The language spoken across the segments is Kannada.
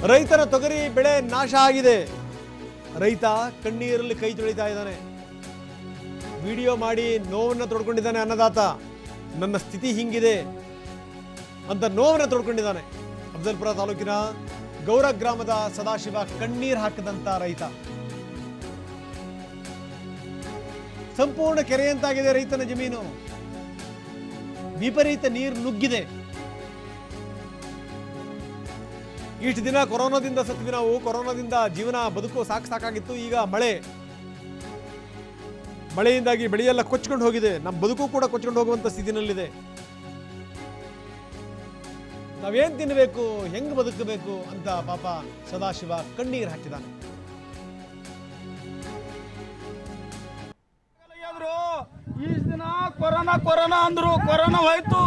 ರೈತರ ತೊಗರಿ ಬೆಳೆ ನಾಶ ಆಗಿದೆ. ರೈತ ಕಣ್ಣೀರಲ್ಲಿ ಕೈ ತೊಳಿತಾ ಇದ್ದಾನೆ. ವಿಡಿಯೋ ಮಾಡಿ ನೋವನ್ನು ತೊಡ್ಕೊಂಡಿದ್ದಾನೆ ಅನ್ನದಾತ. ನನ್ನ ಸ್ಥಿತಿ ಹಿಂಗಿದೆ ಅಂತ ನೋವನ್ನು ತೊಡ್ಕೊಂಡಿದ್ದಾನೆ. ಅಫಜಲ್ಪುರ ತಾಲೂಕಿನ ಗೌರ ಗ್ರಾಮದ ಸದಾಶಿವ ಕಣ್ಣೀರ್ ಹಾಕಿದಂತ ರೈತ. ಸಂಪೂರ್ಣ ಕೆರೆಯಂತಾಗಿದೆ ರೈತನ ಜಮೀನು. ವಿಪರೀತ ನೀರು ನುಗ್ಗಿದೆ. ಇಷ್ಟು ದಿನ ಕೊರೋನಾದಿಂದ ಸತ್ವಿ ನಾವು. ಕೊರೋನಾದಿಂದ ಜೀವನ ಬದುಕು ಸಾಕಾಗಿತ್ತು. ಈಗ ಮಳೆಯಿಂದಾಗಿ ಬೆಳೆಯೆಲ್ಲ ಕೊಚ್ಕೊಂಡು ಹೋಗಿದೆ. ನಮ್ಮ ಬದುಕು ಕೂಡ ಕೊಚ್ಕೊಂಡು ಹೋಗುವಂತ ಸ್ಥಿತಿನಲ್ಲಿದೆ. ನಾವೇನ್ ತಿನ್ನಬೇಕು, ಹೆಂಗ್ ಬದುಕಬೇಕು ಅಂತ ಪಾಪ ಸದಾಶಿವ ಕಣ್ಣೀರ್ ಹಾಕಿದಾನೆ. ಈ ದಿನ ಕೊರೋನಾ ಅಂದ್ರು, ಕೊರೋನಾ ಹೋಯ್ತು.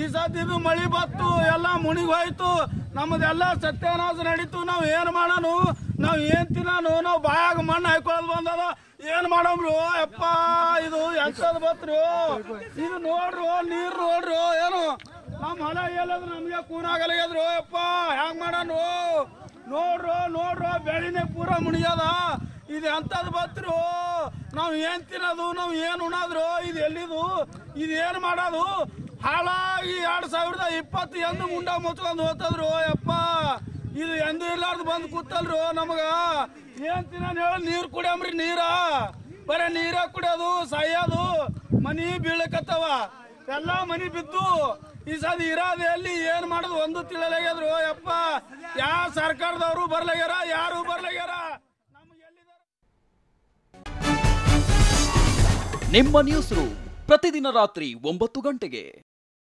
ಈ ಸತಿ ಇದು ಮಳಿ ಬತ್ತು, ಎಲ್ಲ ಮುಣಿಗ್ ಹೋಯ್ತು. ನಮ್ಮದೆಲ್ಲ ಸತ್ಯಾನಾಶ ನಡೀತು. ನಾವ್ ಏನ್ ಮಾಡೋನು, ನಾವ್ ಏನ್ ತಿನ್ನಾನು, ನಾವ್ ಬಾಯಾಗ ಮಣ್ಣು ಹಾಕೊಳ್ಳೋದು ಬಂದದ. ಏನ್ ಮಾಡಮ್ರು ಯಪ್ಪ, ಇದು ಎಂತದ್ ಬತ್ರು. ಇದು ನೋಡ್ರು, ನೀರ್ ನೋಡ್ರು, ಏನು ನಮ್ ಹೊಲ ಎಲ್ಲದ್ರು ನಮ್ಗೆ ಕೂನಾಗಲ್ಲಾಗ್ಯದ್ರು. ಯಪ್ಪ ಹೆಂಗ್ ಮಾಡೋನು, ನೋಡ್ರು ಬೆಳಿನೇ ಪೂರ ಮುಣಿಯದ. ಇದು ಎಂತದ್ ಬತ್ರು. ನಾವ್ ಏನ್ ತಿನ್ನೋದು, ನಾವ್ ಏನ್ ಉಣಾದ್ರು, ಇದು ಎಲ್ಲಿದು, ಇದು ಏನ್ ಮಾಡೋದು. ಹಾಳಾಗಿ 2020 ಎಂದು ಮುಂಡ ಮುಚ್ಕೊಂಡು ಹೋಗ್ತದ್ರು. ಯಪ್ಪ ಇದು ಎಂದು ಇರ್ಲಾರ್ದು ಬಂದು ಕೂತಲ್ರು. ನಮಗ ಏನ್ ತಿನ್ನೋದು ಹೇಳ, ನೀರ್ ಕುಡಿಯಮ್ರಿ. ಬರೀ ನೀರ ಕುಡಿಯೋದು, ಸಾಯೋದು. ಮನಿ ಬೀಳಕತ್ತವ, ಎಲ್ಲ ಮನಿ ಬಿದ್ದು. ಈ ಸದ ಇರೋದು ಎಲ್ಲಿ, ಏನ್ ಮಾಡೋದು ಒಂದು ತಿಳಿಲಾಗ್ಯದ್ರು. ಯಪ್ಪ ಯಾವ ಸರ್ಕಾರದವರು ಬರ್ಲಾಗ್ಯಾರ, ಯಾರು ಬರ್ಲಾಗ್ಯಾರ. ನಿಮ್ಮ ನ್ಯೂಸ್ ರೂಮ್ ಪ್ರತಿದಿನ ರಾತ್ರಿ 9 ಗಂಟೆಗೆ.